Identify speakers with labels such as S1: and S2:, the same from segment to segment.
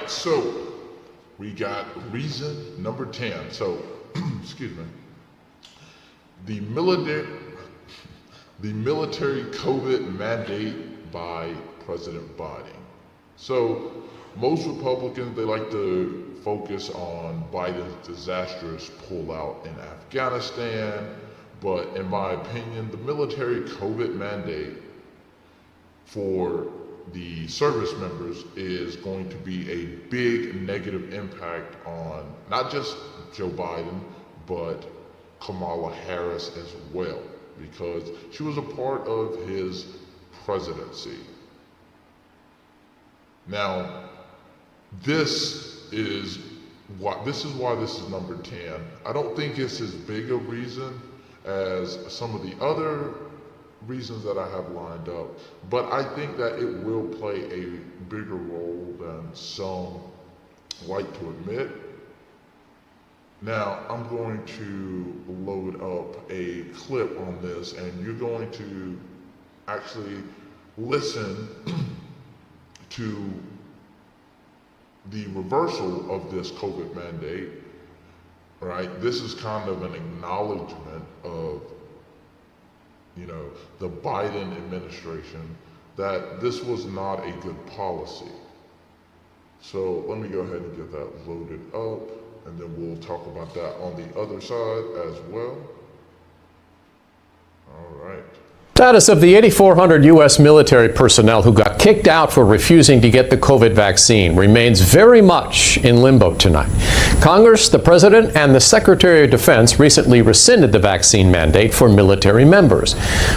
S1: right, so we got reason number 10. So, excuse me. The military COVID mandate by President Biden. So, most Republicans, they like to focus on Biden's disastrous pullout in Afghanistan, but in my opinion, the military COVID mandate for the service members is going to be a big negative impact on not just Joe Biden, but Kamala Harris as well, because she was a part of his presidency. Now, this is why this is number 10. I don't think it's as big a reason as some of the other reasons that I have lined up, but I think that it will play a bigger role than some like to admit. Now, I'm going to load up a clip on this, and you're going to actually listen to the reversal of this COVID mandate, right? This is kind of an acknowledgement of, you know, the Biden administration that this was not a good policy. So let me go ahead and get that loaded up, and then we'll talk about that on the other side as well. All right.
S2: Status of the 8,400 U.S. military personnel who got kicked out for refusing to get the COVID vaccine remains very much in limbo tonight. Congress, the President, and the Secretary of Defense recently rescinded the vaccine mandate for military members.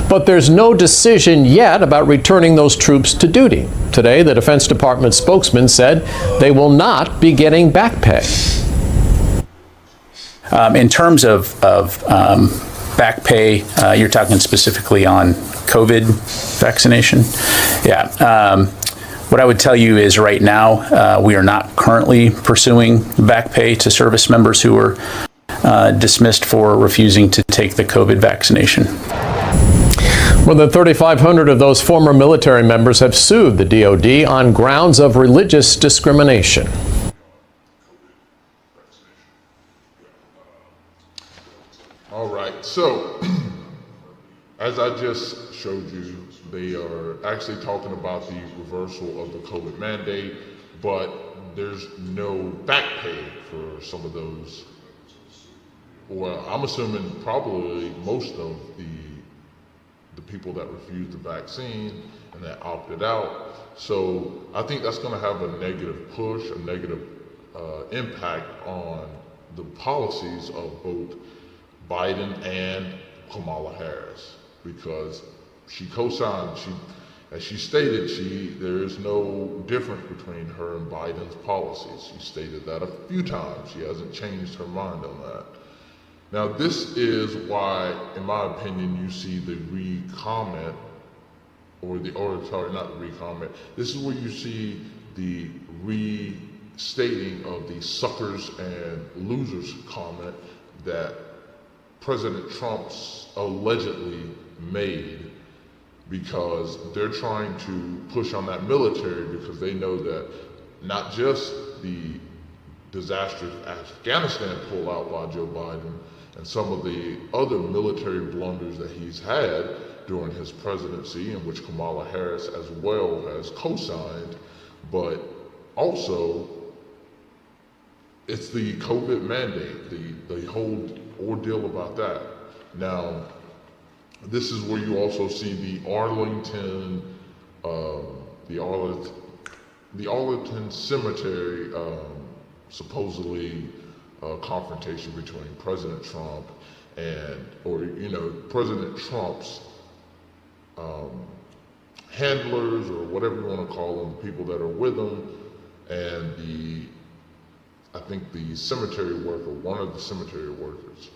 S2: But there's no decision yet about returning those troops to duty. Today, the Defense Department spokesman said they will not be getting back pay.
S3: In terms of back pay, you're talking specifically on COVID vaccination? Yeah. What I would tell you is right now, we are not currently pursuing back pay to service members who were dismissed for refusing to take the COVID vaccination.
S2: More than 3,500 of those former military members have sued the DoD on grounds of religious discrimination.
S1: All right, so as I just showed you, they are actually talking about the reversal of the COVID mandate, but there's no back pay for some of those. Well, I'm assuming probably most of the people that refused the vaccine and that opted out. So I think that's going to have a negative push, a negative impact on the policies of both Biden and Kamala Harris, because she co-signed, as she stated, there is no difference between her and Biden's policies. She stated that a few times. She hasn't changed her mind on that. Now, this is why, in my opinion, you see the re-comment, not re-comment. This is where you see the restating of the suckers and losers comment that President Trump's allegedly made, because they're trying to push on that military, because they know that not just the disastrous Afghanistan pullout by Joe Biden and some of the other military blunders that he's had during his presidency, in which Kamala Harris as well has co-signed, but also it's the COVID mandate, the whole ordeal about that. Now, this is where you also see the Arlington Cemetery supposedly confrontation between President Trump President Trump's handlers, or whatever you want to call them, the people that are with him, and I think the cemetery worker, one of the cemetery workers.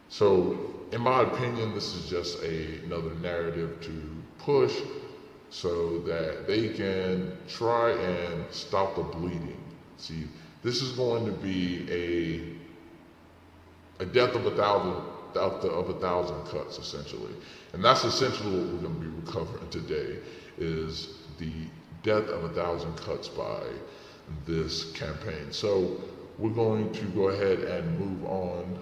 S1: So, in my opinion, this is just another narrative to push so that they can try and stop the bleeding. See, this is going to be a death of a thousand cuts, essentially. And that's essentially what we're going to be recovering today, is the death of 1,000 cuts by this campaign. So we're going to go ahead and move on